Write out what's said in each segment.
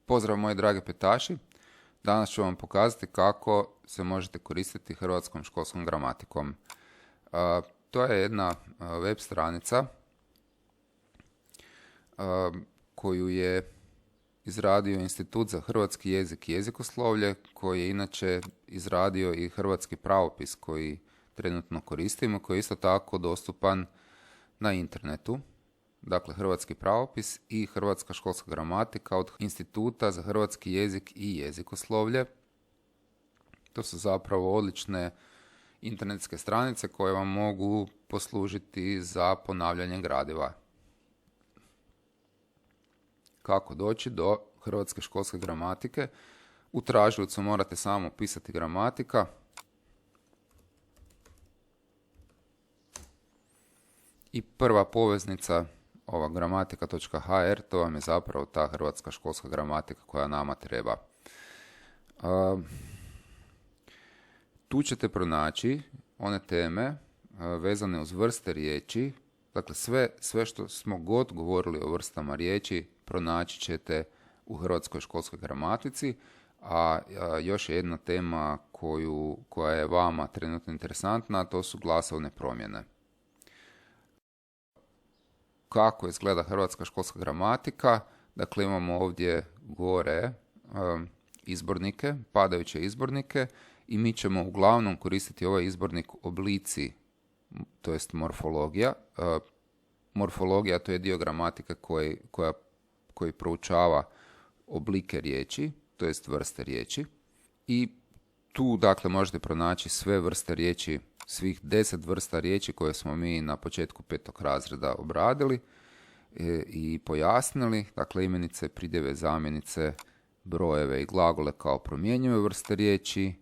Pozdrav moji dragi petaši. Danas ću vam pokazati kako se možete koristiti hrvatskom školskom gramatikom. To je jedna web stranica koju je izradio Institut za hrvatski jezik i jezikoslovlje, koji je inače izradio i hrvatski pravopis koji trenutno koristimo, koji je isto tako dostupan na internetu. Dakle, hrvatski pravopis i hrvatska školska gramatika od Instituta za hrvatski jezik i jezikoslovlje. To su zapravo odlične internetske stranice koje vam mogu poslužiti za ponavljanje gradiva. Kako doći do hrvatske školske gramatike? U tražilicu morate samo upisati gramatika. I prva poveznica, ova gramatika.hr, to vam je zapravo ta hrvatska školska gramatika koja nama treba. Tu ćete pronaći one teme vezane uz vrste riječi. Dakle, sve što smo god govorili o vrstama riječi pronaći ćete u hrvatskoj školskoj gramatici, a još je jedna tema koja je vama trenutno interesantna, a to su glasovne promjene. Kako izgleda hrvatska školska gramatika? Dakle, imamo ovdje gore izbornike, padajuće izbornike, i mi ćemo uglavnom koristiti ovaj izbornik oblici, to jest morfologija. Morfologija, to je dio gramatike koji proučava oblike riječi, to jest vrste riječi. I tu, dakle, možete pronaći sve vrste riječi, svih 10 vrsta riječi koje smo mi na početku 5. razreda obradili i pojasnili. Dakle, imenice, pridjeve, zamjenice, brojeve i glagole kao promjenjive vrste riječi,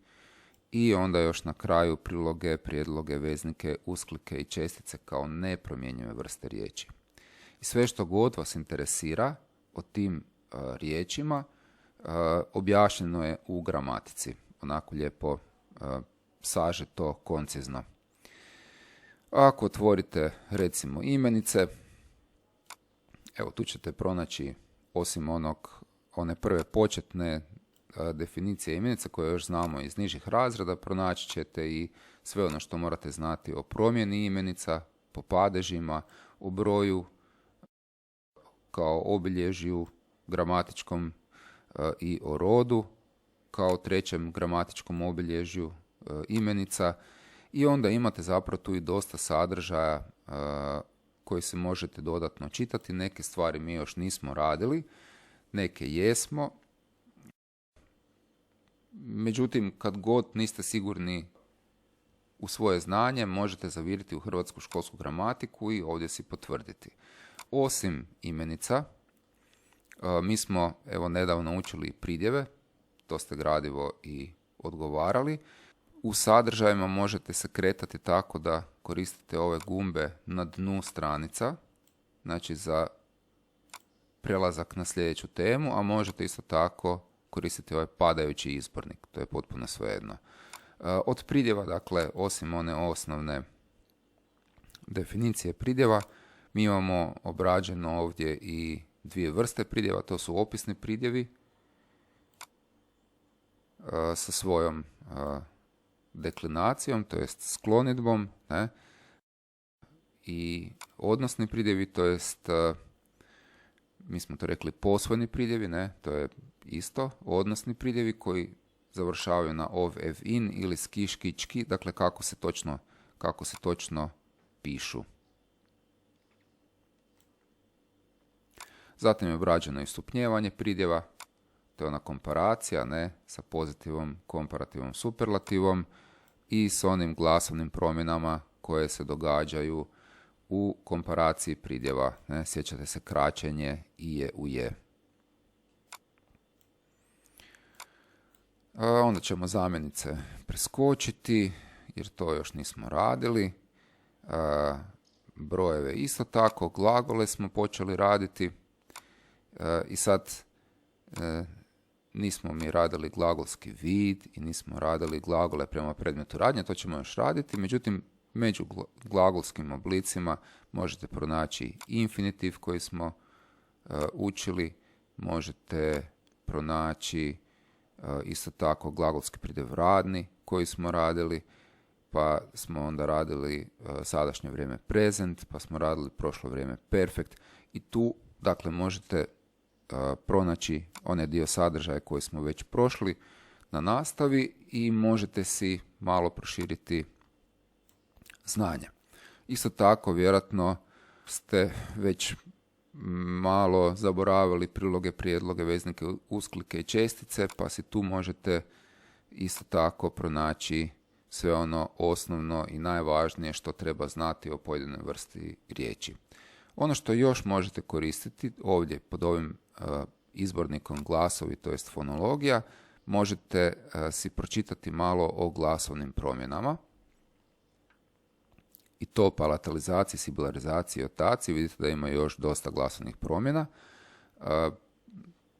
i onda još na kraju priloge, prijedloge, veznike, usklike i čestice kao nepromjenjive vrste riječi. I sve što god vas interesira o tim riječima objašnjeno je u gramatici. Onako lijepo sažeto, koncizno. Ako otvorite recimo imenice, evo tu ćete pronaći, osim one prve početne definicije imenica koje još znamo iz nižih razreda, pronaći ćete i sve ono što morate znati o promjeni imenica, po padežima, o broju kao obilježju gramatičkom i o rodu kao trećem gramatičkom obilježju imenica, i onda imate zapravo tu i dosta sadržaja koji se možete dodatno čitati. Neke stvari mi još nismo radili, neke jesmo. Međutim, kad god niste sigurni u svoje znanje, možete zaviriti u hrvatsku školsku gramatiku i ovdje si potvrditi. Osim imenica, mi smo evo nedavno učili pridjeve, to ste gradivo i odgovarali. U sadržajima možete se kretati tako da koristite ove gumbe na dnu stranica, znači za prelazak na sljedeću temu, a možete isto tako koristiti ovaj padajući izbornik, to je potpuno svejedno. Od pridjeva, dakle, osim one osnovne definicije pridjeva, mi imamo obrađeno ovdje i dvije vrste pridjeva, to su opisni pridjevi sa svojom deklinacijom, to jest sklonidbom, ne? I odnosni pridjevi, to jest, mi smo to rekli posvojni pridjevi, ne? To je isto, odnosni pridjevi koji završavaju na ov, ev, in ili ski, ški, čki, dakle kako se točno pišu. Zatim je obrađeno i stupnjevanje pridjeva, to je ona komparacija, ne, sa pozitivom, komparativom, superlativom i s onim glasovnim promjenama koje se događaju u komparaciji pridjeva. Ne, sjećate se kraćenje i je u je. Onda ćemo zamjenice preskočiti jer to još nismo radili. Brojeve isto tako, glagole smo počeli raditi i sad nismo mi radili glagolski vid i nismo radili glagole prema predmetu radnje, to ćemo još raditi, međutim među glagolskim oblicima možete pronaći infinitiv koji smo učili, možete pronaći isto tako glagolski pridjev radni koji smo radili, pa smo onda radili sadašnje vrijeme present, pa smo radili prošlo vrijeme perfect i tu dakle možete pronaći onaj dio sadržaja koji smo već prošli na nastavi i možete si malo proširiti znanje. Isto tako vjerojatno ste već malo zaboravili priloge, prijedloge, veznike, usklike i čestice, pa si tu možete isto tako pronaći sve ono osnovno i najvažnije što treba znati o pojedinoj vrsti riječi. Ono što još možete koristiti ovdje pod ovim izbornikom glasovi, to jest fonologija, možete si pročitati malo o glasovnim promjenama. I to palatalizaciji, sibilarizaciji i otaciji. Vidite da ima još dosta glasovnih promjena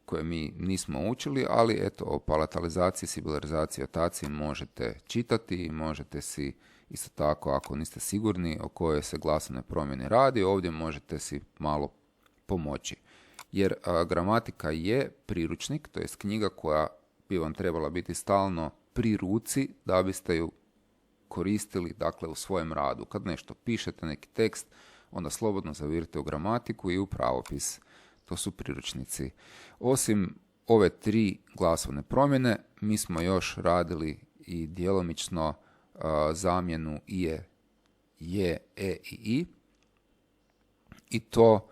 koje mi nismo učili, ali eto o palatalizaciji, sibilarizaciji i otaciji možete čitati i možete si isto tako, ako niste sigurni o kojoj se glasovnoj promjeni radi, ovdje možete si malo pomoći. Jer gramatika je priručnik, to jest knjiga koja bi vam trebala biti stalno pri ruci da biste ju koristili dakle u svojem radu. Kad nešto pišete, neki tekst, onda slobodno zavirite u gramatiku i u pravopis. To su priručnici. Osim ove 3 glasovne promjene, mi smo još radili i djelomično zamjenu je, e i i. I to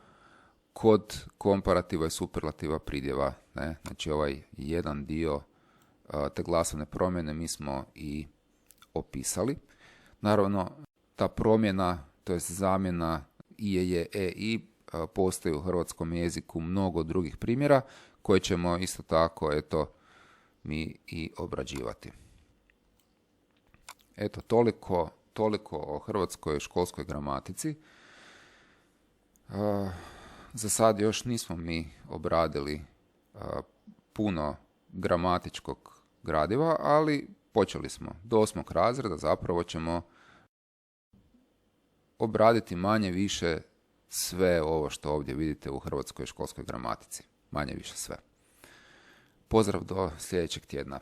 kod komparativa i superlativa pridjeva. Ne? Znači ovaj jedan dio te glasovne promjene mi smo i opisali. Naravno, ta promjena, to jest zamjena je, e, i postoji u hrvatskom jeziku mnogo drugih primjera koje ćemo isto tako, eto, mi i obrađivati. Eto, toliko o hrvatskoj školskoj gramatici. Za sad još nismo mi obradili puno gramatičkog gradiva, ali počeli smo. Do 8. razreda zapravo ćemo obraditi manje više sve ovo što ovdje vidite u hrvatskoj školskoj gramatici. Manje više sve. Pozdrav do sljedećeg tjedna.